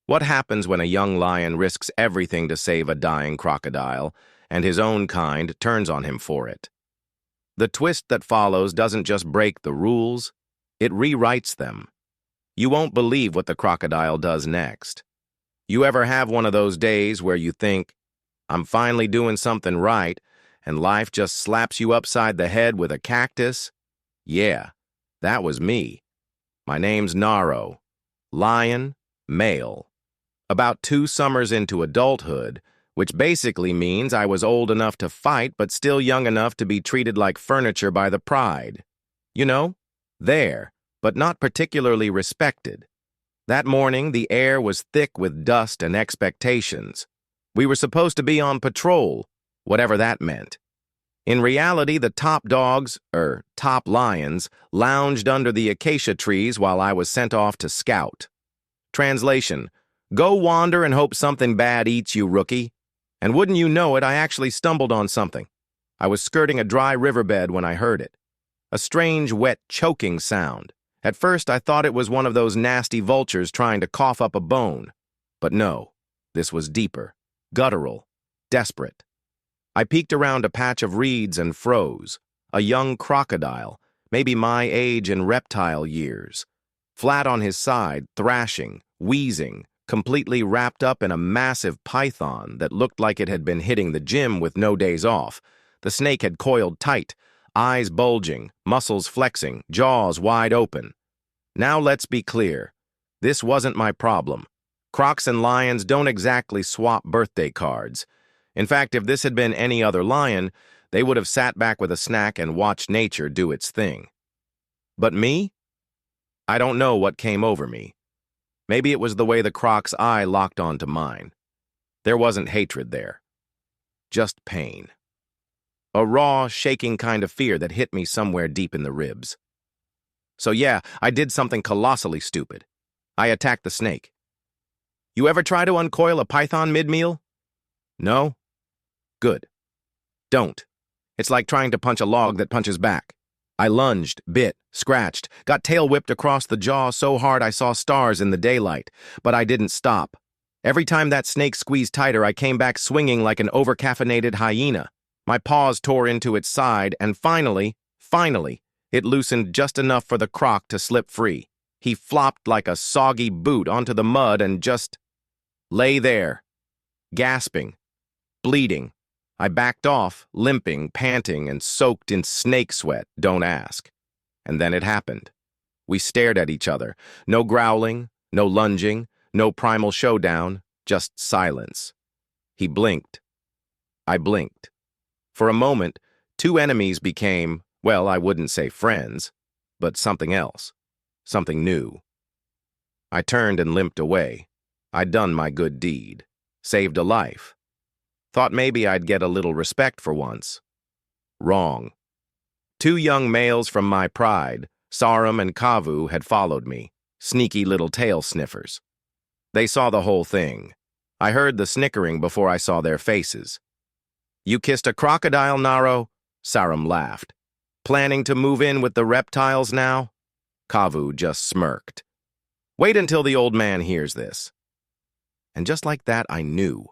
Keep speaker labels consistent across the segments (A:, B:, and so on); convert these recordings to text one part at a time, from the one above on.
A: What happens when a young lion risks everything to save a dying crocodile, and his own kind turns on him for it? The twist that follows doesn't just break the rules, it rewrites them. You won't believe what the crocodile does next. You ever have one of those days where you think, I'm finally doing something right, and life just slaps you upside the head with a cactus? Yeah, that was me. My name's Naro. Lion, male. About 2 summers into adulthood, which basically means I was old enough to fight but still young enough to be treated like furniture by the pride. You know, there, but not particularly respected. That morning, the air was thick with dust and expectations. We were supposed to be on patrol, whatever that meant. In reality, the top dogs, top lions, lounged under the acacia trees while I was sent off to scout. Translation: go wander and hope something bad eats you, rookie. And wouldn't you know it, I actually stumbled on something. I was skirting a dry riverbed when I heard it. A strange, wet, choking sound. At first, I thought it was one of those nasty vultures trying to cough up a bone. But no, this was deeper, guttural, desperate. I peeked around a patch of reeds and froze. A young crocodile, maybe my age in reptile years. Flat on his side, thrashing, wheezing, completely wrapped up in a massive python that looked like it had been hitting the gym with no days off. The snake had coiled tight, eyes bulging, muscles flexing, jaws wide open. Now let's be clear. This wasn't my problem. Crocs and lions don't exactly swap birthday cards. In fact, if this had been any other lion, they would have sat back with a snack and watched nature do its thing. But me? I don't know what came over me. Maybe it was the way the croc's eye locked onto mine. There wasn't hatred there. Just pain. A raw, shaking kind of fear that hit me somewhere deep in the ribs. So yeah, I did something colossally stupid. I attacked the snake. You ever try to uncoil a python mid-meal? No? Good. Don't. It's like trying to punch a log that punches back. I lunged, bit, scratched, got tail whipped across the jaw so hard I saw stars in the daylight, but I didn't stop. Every time that snake squeezed tighter, I came back swinging like an overcaffeinated hyena. My paws tore into its side, and finally, it loosened just enough for the croc to slip free. He flopped like a soggy boot onto the mud and just lay there, gasping, bleeding. I backed off, limping, panting, and soaked in snake sweat, don't ask. And then it happened. We stared at each other. No growling, no lunging, no primal showdown, just silence. He blinked. I blinked. For a moment, 2 enemies became, well, I wouldn't say friends, but something else, something new. I turned and limped away. I'd done my good deed, saved a life. Thought maybe I'd get a little respect for once. Wrong. 2 young males from my pride, Sarum and Kavu, had followed me, sneaky little tail sniffers. They saw the whole thing. I heard the snickering before I saw their faces. You kissed a crocodile, Naro? Sarum laughed. Planning to move in with the reptiles now? Kavu just smirked. Wait until the old man hears this. And just like that, I knew.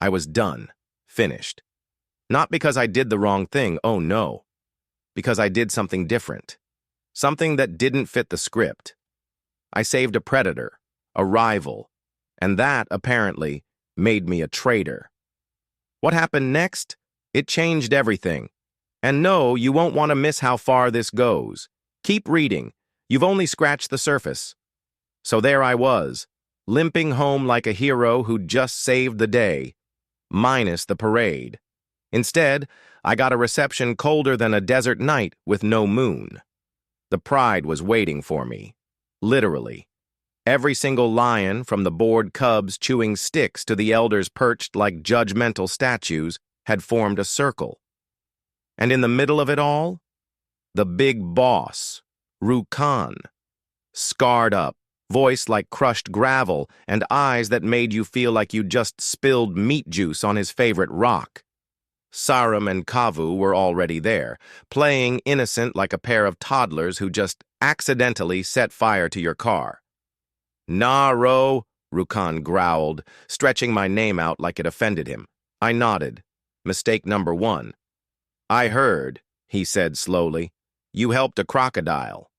A: I was done, finished. Not because I did the wrong thing, oh no. Because I did something different. Something that didn't fit the script. I saved a predator, a rival, and that, apparently, made me a traitor. What happened next? It changed everything. And no, you won't want to miss how far this goes. Keep reading. You've only scratched the surface. So there I was, limping home like a hero who'd just saved the day, minus the parade. Instead, I got a reception colder than a desert night with no moon. The pride was waiting for me, literally. Every single lion, from the bored cubs chewing sticks to the elders perched like judgmental statues, had formed a circle. And in the middle of it all, the big boss, Rukan, scarred up, voice like crushed gravel, and eyes that made you feel like you just spilled meat juice on his favorite rock. Sarum and Kavu were already there, playing innocent like a pair of toddlers who just accidentally set fire to your car. Naro, Rukan growled, stretching my name out like it offended him. I nodded. Mistake number one. I heard, he said slowly. You helped a crocodile.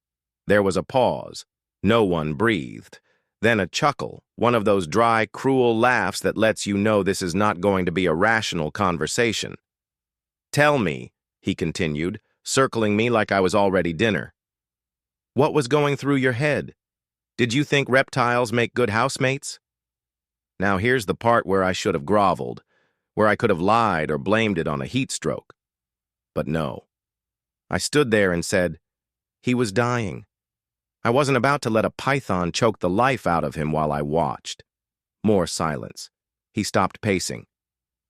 A: There was a pause. No one breathed. Then a chuckle, one of those dry, cruel laughs that lets you know this is not going to be a rational conversation. Tell me, he continued, circling me like I was already dinner. What was going through your head? Did you think reptiles make good housemates? Now here's the part where I should have groveled, where I could have lied or blamed it on a heat stroke. But no. I stood there and said, he was dying. I wasn't about to let a python choke the life out of him while I watched. More silence. He stopped pacing.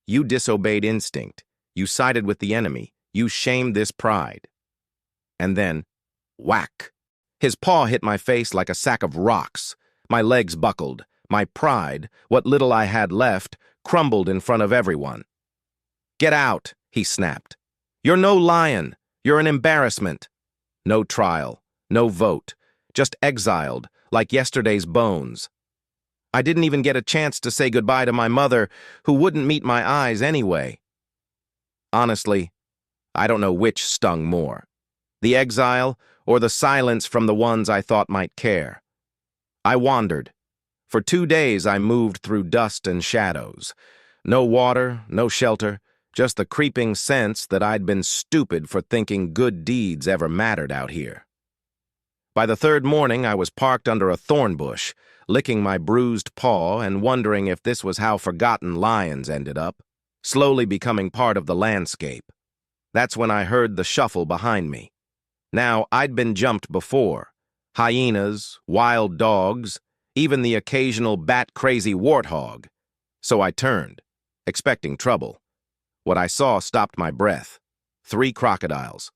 A: You disobeyed instinct. You sided with the enemy. You shamed this pride. And then, whack. His paw hit my face like a sack of rocks. My legs buckled. My pride, what little I had left, crumbled in front of everyone. Get out, he snapped. You're no lion. You're an embarrassment. No trial. No vote. Just exiled, like yesterday's bones. I didn't even get a chance to say goodbye to my mother, who wouldn't meet my eyes anyway. Honestly, I don't know which stung more, the exile or the silence from the ones I thought might care. I wandered. For 2 days I moved through dust and shadows. No water, no shelter, just the creeping sense that I'd been stupid for thinking good deeds ever mattered out here. By the third morning, I was parked under a thorn bush, licking my bruised paw and wondering if this was how forgotten lions ended up, slowly becoming part of the landscape. That's when I heard the shuffle behind me. Now, I'd been jumped before. Hyenas, wild dogs, even the occasional bat-crazy warthog. So I turned, expecting trouble. What I saw stopped my breath. 3 crocodiles.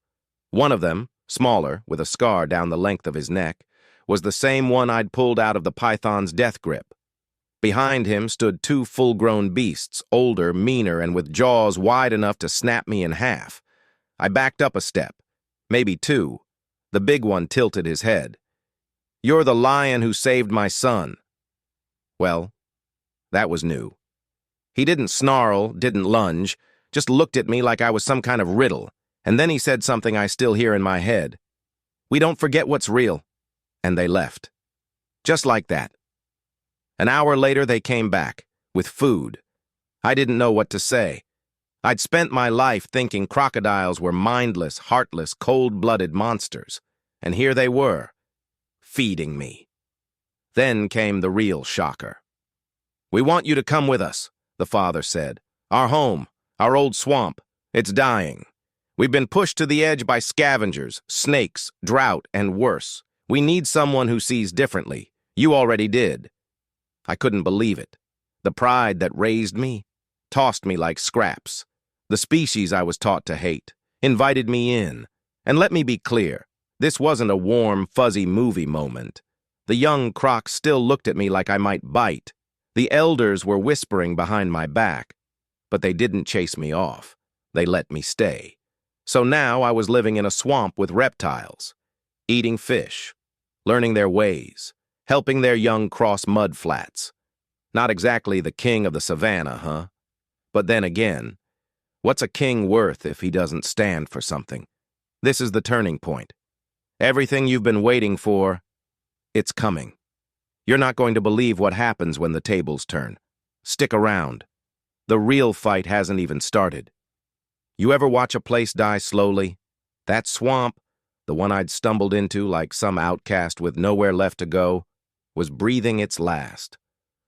A: One of them, smaller, with a scar down the length of his neck, was the same one I'd pulled out of the python's death grip. Behind him stood 2 full-grown beasts, older, meaner, and with jaws wide enough to snap me in half. I backed up a step, maybe 2. The big one tilted his head. You're the lion who saved my son. Well, that was new. He didn't snarl, didn't lunge, just looked at me like I was some kind of riddle. And then he said something I still hear in my head. We don't forget what's real. And they left. Just like that. An hour later, they came back, with food. I didn't know what to say. I'd spent my life thinking crocodiles were mindless, heartless, cold-blooded monsters. And here they were, feeding me. Then came the real shocker. We want you to come with us, the father said. Our home, our old swamp, it's dying. We've been pushed to the edge by scavengers, snakes, drought, and worse. We need someone who sees differently. You already did. I couldn't believe it. The pride that raised me tossed me like scraps. The species I was taught to hate invited me in. And let me be clear, this wasn't a warm, fuzzy movie moment. The young crocs still looked at me like I might bite. The elders were whispering behind my back. But they didn't chase me off. They let me stay. So now I was living in a swamp with reptiles, eating fish, learning their ways, helping their young cross mud flats. Not exactly the king of the savannah, huh? But then again, what's a king worth if he doesn't stand for something? This is the turning point. Everything you've been waiting for, it's coming. You're not going to believe what happens when the tables turn. Stick around. The real fight hasn't even started. You ever watch a place die slowly? That swamp, the one I'd stumbled into like some outcast with nowhere left to go, was breathing its last.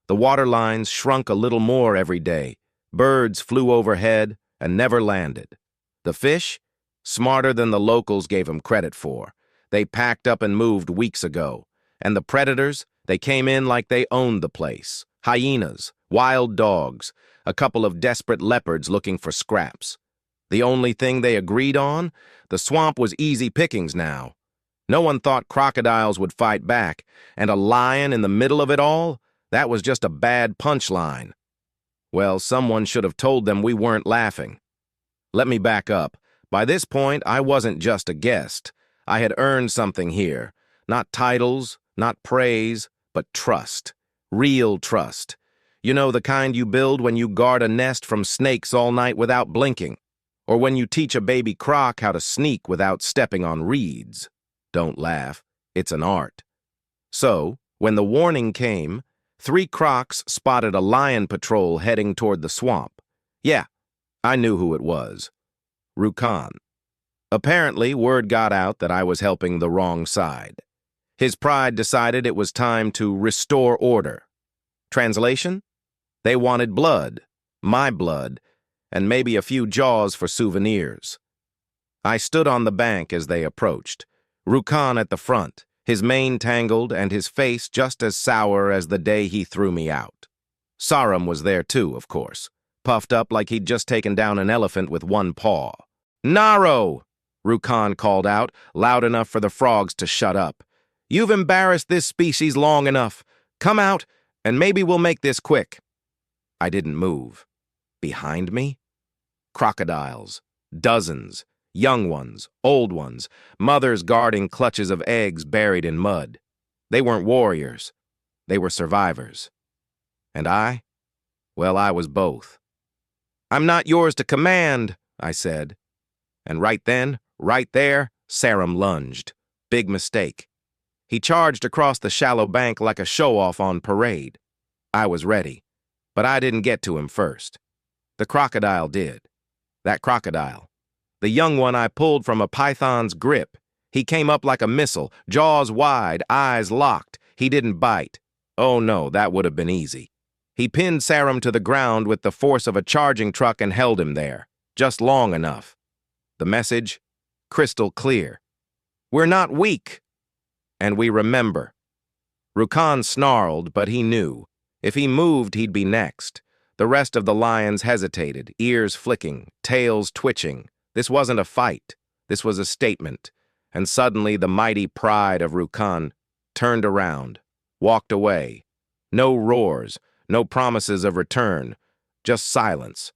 A: The water lines shrunk a little more every day. Birds flew overhead and never landed. The fish? Smarter than the locals gave 'em credit for. They packed up and moved weeks ago. And the predators? They came in like they owned the place. Hyenas, wild dogs, a couple of desperate leopards looking for scraps. The only thing they agreed on? The swamp was easy pickings now. No one thought crocodiles would fight back, and a lion in the middle of it all? That was just a bad punchline. Well, someone should have told them we weren't laughing. Let me back up. By this point, I wasn't just a guest. I had earned something here. Not titles, not praise, but trust. Real trust. You know, the kind you build when you guard a nest from snakes all night without blinking, or when you teach a baby croc how to sneak without stepping on reeds. Don't laugh. It's an art. So, when the warning came, 3 crocs spotted a lion patrol heading toward the swamp. Yeah, I knew who it was. Rukan. Apparently, word got out that I was helping the wrong side. His pride decided it was time to restore order. Translation? They wanted blood, my blood, and maybe a few jaws for souvenirs. I stood on the bank as they approached, Rukan at the front, his mane tangled and his face just as sour as the day he threw me out. Sarum was there too, of course, puffed up like he'd just taken down an elephant with one paw. "Naro!" Rukan called out, loud enough for the frogs to shut up. "You've embarrassed this species long enough. Come out, and maybe we'll make this quick." I didn't move. Behind me? Crocodiles. Dozens. Young ones, old ones, mothers guarding clutches of eggs buried in mud. They weren't warriors. They were survivors. And I? Well, I was both. "I'm not yours to command," I said. And right then, right there, Sarum lunged. Big mistake. He charged across the shallow bank like a show-off on parade. I was ready, but I didn't get to him first. The crocodile did. That crocodile. The young one I pulled from a python's grip. He came up like a missile, jaws wide, eyes locked. He didn't bite. Oh no, that would have been easy. He pinned Sarum to the ground with the force of a charging truck and held him there, just long enough. The message? Crystal clear. We're not weak. And we remember. Rukan snarled, but he knew. If he moved, he'd be next. The rest of the lions hesitated, ears flicking, tails twitching. This wasn't a fight. This was a statement. And suddenly the mighty pride of Rukan turned around, walked away. No roars, no promises of return, just silence.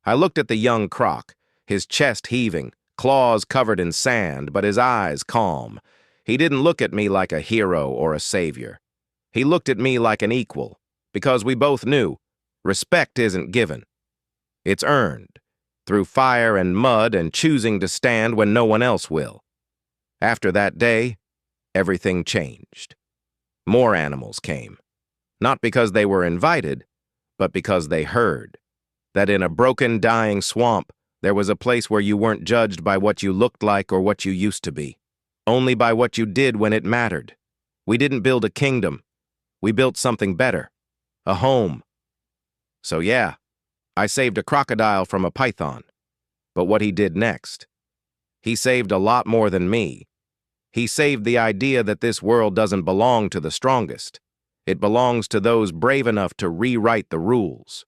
A: I looked at the young croc, his chest heaving, claws covered in sand, but his eyes calm. He didn't look at me like a hero or a savior. He looked at me like an equal, because we both knew respect isn't given. It's earned, through fire and mud and choosing to stand when no one else will. After that day, everything changed. More animals came, not because they were invited, but because they heard that in a broken, dying swamp, there was a place where you weren't judged by what you looked like or what you used to be, only by what you did when it mattered. We didn't build a kingdom. We built something better, a home. So yeah, I saved a crocodile from a python. But what he did next? He saved a lot more than me. He saved the idea that this world doesn't belong to the strongest. It belongs to those brave enough to rewrite the rules.